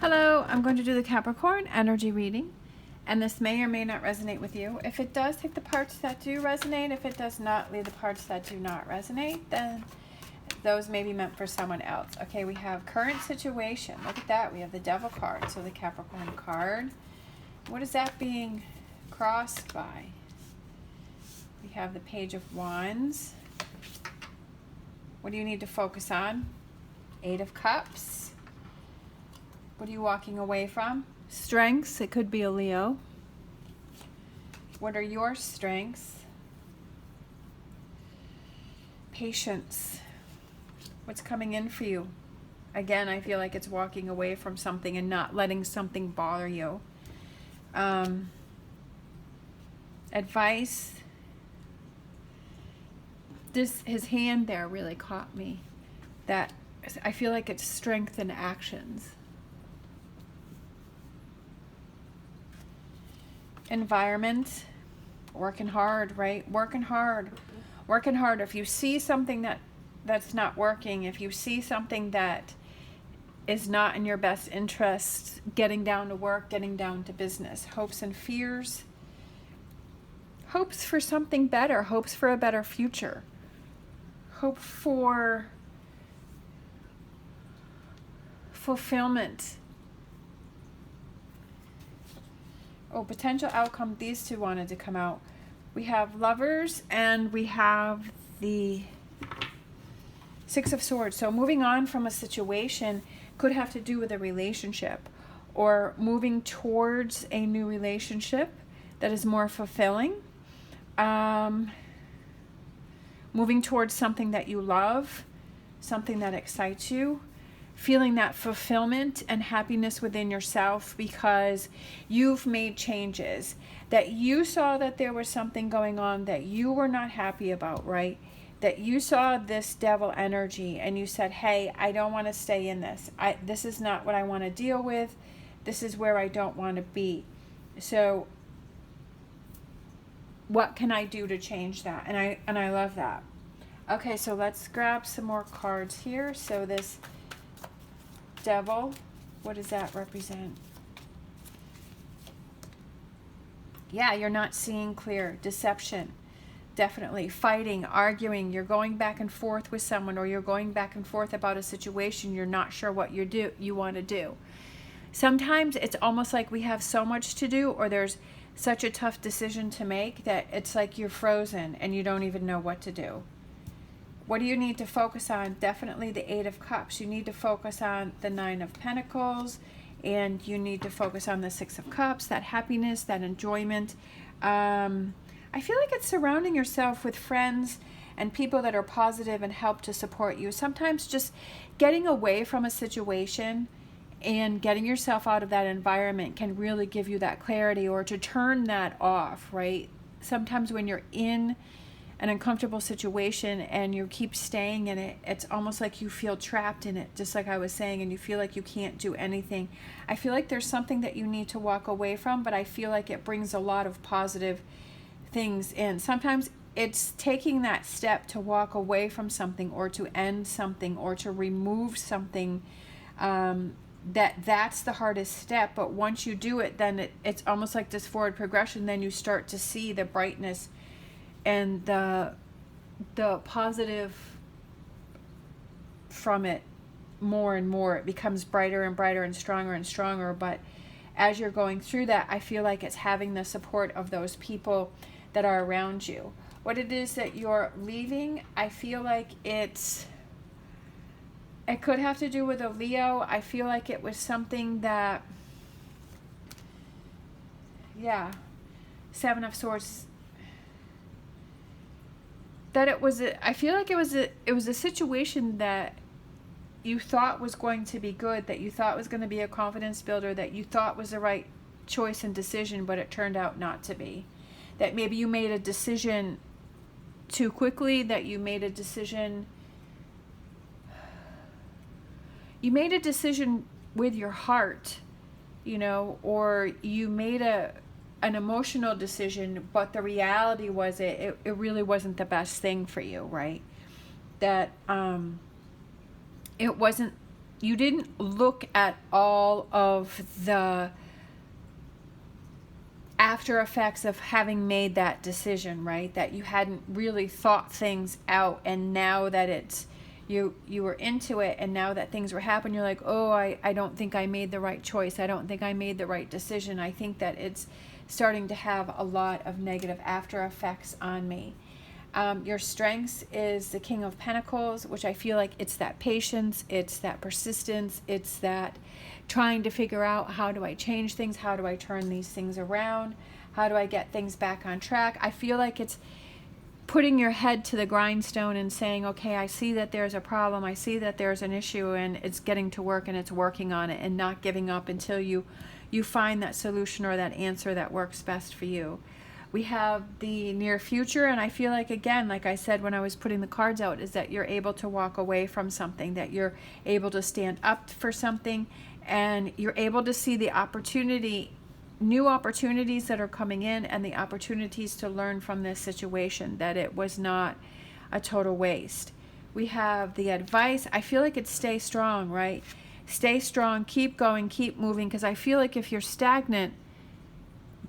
Hello, I'm going to do the Capricorn energy reading, and this may or may not resonate with you. If it does, take the parts that do resonate. If it does not, leave the parts that do not resonate. Then those may be meant for someone else. Okay, we have current situation. Look at that. We have the Devil card, so the Capricorn card. What is that being crossed by? We have the Page of Wands. What do you need to focus on? Eight of Cups. What are you walking away from? Strengths. It could be a Leo. What are your strengths? Patience. What's coming in for you? Again, I feel like it's walking away from something and not letting something bother you. Advice. His hand there really caught me. That I feel like it's strength in actions. Environment, working hard, right? Working hard. If you see something that's not working, if you see something that is not in your best interest, getting down to work, getting down to business. Hopes and fears. Hopes for something better. Hopes for a better future. Hope for fulfillment. Oh, potential outcome. These two wanted to come out. We have Lovers and we have the Six of Swords. So moving on from a situation could have to do with a relationship or moving towards a new relationship that is more fulfilling. Moving towards something that you love, something that excites you. Feeling that fulfillment and happiness within yourself because you've made changes, that you saw that there was something going on that you were not happy about, right? That you saw this devil energy and you said, hey, I don't want to stay in this. This is not what I want to deal with. This is where I don't want to be. So what can I do to change that? And I love that. Okay, so let's grab some more cards here. So this Devil, what does that represent? Yeah, you're not seeing clear. Deception, definitely. Fighting, arguing. You're going back and forth with someone, or you're going back and forth about a situation. You're not sure what you want to do. Sometimes it's almost like we have so much to do, or there's such a tough decision to make that it's like you're frozen and you don't even know what to do. What do you need to focus on? Definitely the Eight of Cups. You need to focus on the Nine of Pentacles, and you need to focus on the Six of Cups, that happiness, that enjoyment. I feel like it's surrounding yourself with friends and people that are positive and help to support you. Sometimes just getting away from a situation and getting yourself out of that environment can really give you that clarity, or to turn that off, right? Sometimes when you're in an uncomfortable situation and you keep staying in it, it's almost like you feel trapped in it, just like I was saying, and you feel like you can't do anything. I feel like there's something that you need to walk away from, but I feel like it brings a lot of positive things in. Sometimes it's taking that step to walk away from something, or to end something, or to remove something. That's the hardest step, but once you do it, then it's almost like this forward progression. Then you start to see the brightness and the positive from it more and more. It becomes brighter and brighter and stronger. But as you're going through that, I feel like it's having the support of those people that are around you. What it is that you're leaving, I feel like it could have to do with a Leo. I feel like it was something that, yeah, Seven of Swords. That I feel like it was a situation that you thought was going to be good, that you thought was going to be a confidence builder, that you thought was the right choice and decision, but it turned out not to be. That maybe you made a decision too quickly, that you made a decision with your heart, or you made an emotional decision, but the reality was it really wasn't the best thing for you, right? That it wasn't you didn't look at all of the after effects of having made that decision, right? That you hadn't really thought things out, and now that it's you were into it, and now that things were happening, you're like, oh, I don't think I made the right choice. I don't think I made the right decision. I think that it's starting to have a lot of negative after effects on me. Your strengths is the King of Pentacles, which I feel like it's that patience, it's that persistence, it's that trying to figure out, how do I change things, how do I turn these things around, how do I get things back on track. I feel like it's putting your head to the grindstone and saying, okay, I see that there's a problem, I see that there's an issue, and it's getting to work and it's working on it, and not giving up until you find that solution or that answer that works best for you. We have the near future, and I feel like, again, like I said when I was putting the cards out, is that you're able to walk away from something, that you're able to stand up for something, and you're able to see the opportunity, new opportunities that are coming in, and the opportunities to learn from this situation, that it was not a total waste. We have the advice. I feel like it's stay strong, right? Stay strong, keep going, keep moving, because I feel like if you're stagnant,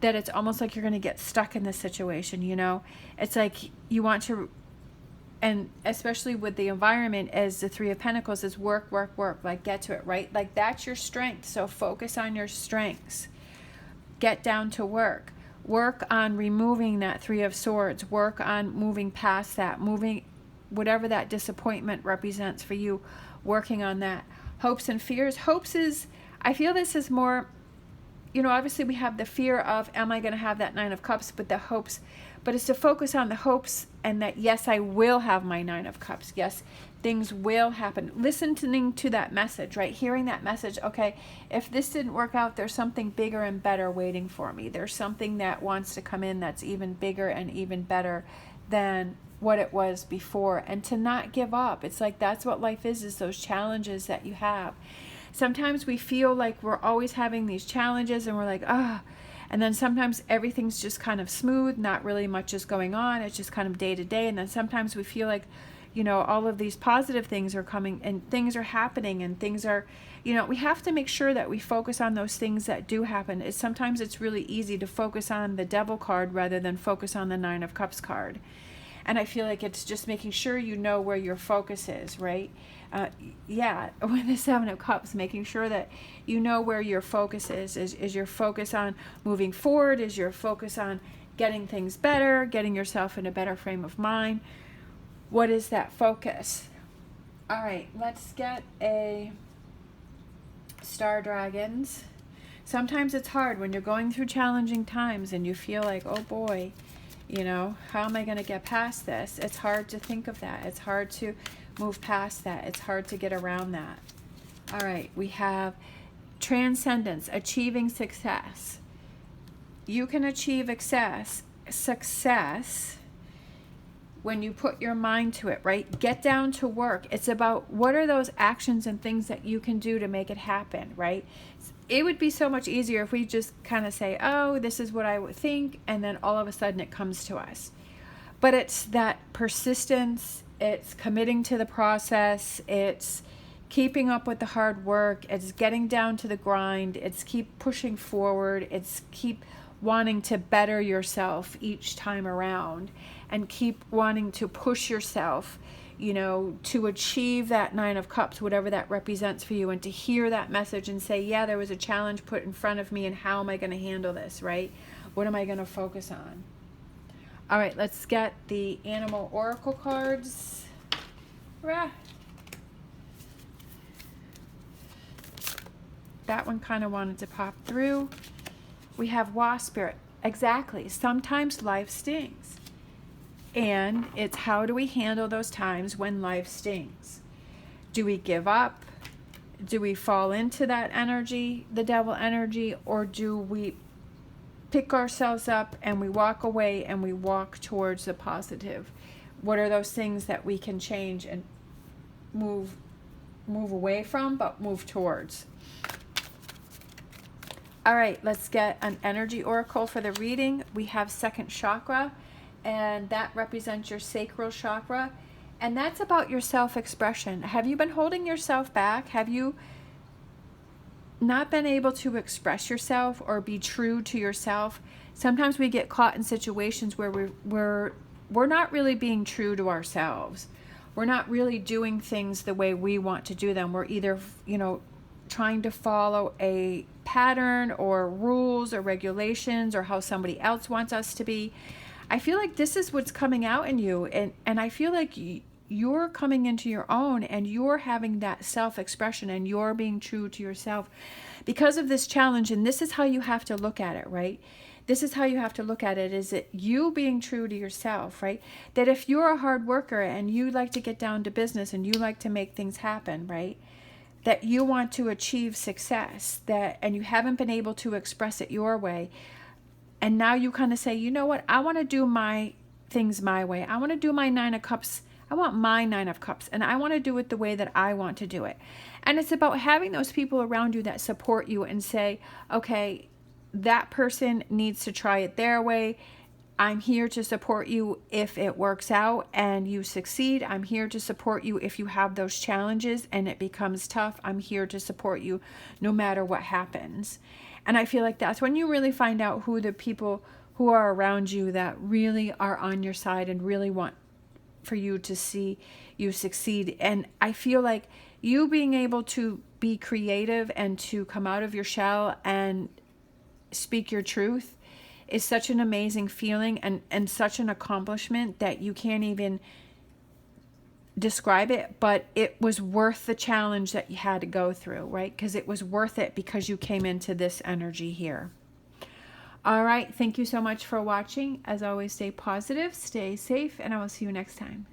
that it's almost like you're going to get stuck in this situation, you know? It's like you want to, and especially with the environment as the Three of Pentacles, is work, work, work, like get to it, right? Like that's your strength, so focus on your strengths. Get down to work. Work on removing that Three of Swords. Work on moving past that, moving whatever that disappointment represents for you, working on that. Hopes and fears. Hopes is, I feel this is more, you know, obviously we have the fear of, am I going to have that Nine of Cups, but the hopes, but it's to focus on the hopes, and that, yes, I will have my Nine of Cups. Yes, things will happen. Listening to that message, right? Hearing that message, okay, if this didn't work out, there's something bigger and better waiting for me. There's something that wants to come in that's even bigger and even better than what it was before. And to not give up. It's like, that's what life is those challenges that you have. Sometimes we feel like we're always having these challenges, and we're like, ah. And then sometimes everything's just kind of smooth, not really much is going on. It's just kind of day to day. And then sometimes we feel like, you know, all of these positive things are coming, and things are happening, and things are, you know, we have to make sure that we focus on those things that do happen. Sometimes it's really easy to focus on the Devil card rather than focus on the Nine of Cups card. And I feel like it's just making sure you know where your focus is, right? Yeah, with the Seven of Cups, making sure that you know where your focus is. Is your focus on moving forward? Is your focus on getting things better, getting yourself in a better frame of mind? What is that focus? All right, let's get a Star Dragons. Sometimes it's hard when you're going through challenging times and you feel like, oh boy, you know, how am I going to get past this? It's hard to think of that. It's hard to move past that. It's hard to get around that. All right, we have Transcendence, achieving success. You can achieve success when you put your mind to it, right? Get down to work. It's about what are those actions and things that you can do to make it happen, right? It would be so much easier if we just kind of say, oh, this is what I would think, and then all of a sudden it comes to us. But it's that persistence, it's committing to the process, it's keeping up with the hard work, it's getting down to the grind, it's keep pushing forward, it's keep wanting to better yourself each time around, and keep wanting to push yourself, you know, to achieve that Nine of Cups, whatever that represents for you, and to hear that message and say, yeah, there was a challenge put in front of me, and how am I going to handle this, right? What am I going to focus on? All right, let's get the Animal Oracle cards. Rah. That one kind of wanted to pop through. We have Wasp Spirit. Exactly. Sometimes life stings. And it's how do we handle those times when life stings? Do we give up? Do we fall into that energy, the devil energy, or do we pick ourselves up and we walk away and we walk towards the positive? What are those things that we can change and move away from, but move towards? All right, let's get an energy oracle for the reading. We have second chakra, and that represents your sacral chakra. And that's about your self-expression. Have you been holding yourself back? Have you not been able to express yourself or be true to yourself? Sometimes we get caught in situations where we're not really being true to ourselves. We're not really doing things the way we want to do them. We're either, trying to follow a pattern or rules or regulations or how somebody else wants us to be. I feel like this is what's coming out in you, and I feel like you're coming into your own, and you're having that self-expression, and you're being true to yourself because of this challenge. And this is how you have to look at it, right? This is how you have to look at it, is it you being true to yourself, right? That if you're a hard worker and you like to get down to business and you like to make things happen, right? That you want to achieve success, and you haven't been able to express it your way. And now you kind of say, you know what? I want to do my things my way. I want to do my 9 of Cups. I want my 9 of Cups, and I want to do it the way that I want to do it. And it's about having those people around you that support you and say, okay, that person needs to try it their way. I'm here to support you if it works out and you succeed. I'm here to support you if you have those challenges and it becomes tough. I'm here to support you no matter what happens. And I feel like that's when you really find out who the people who are around you that really are on your side and really want for you to see you succeed. And I feel like you being able to be creative and to come out of your shell and speak your truth is such an amazing feeling and such an accomplishment that you can't even describe it, but it was worth the challenge that you had to go through, right? Because it was worth it because you came into this energy here. All right, thank you so much for watching. As always, stay positive, stay safe, and I will see you next time.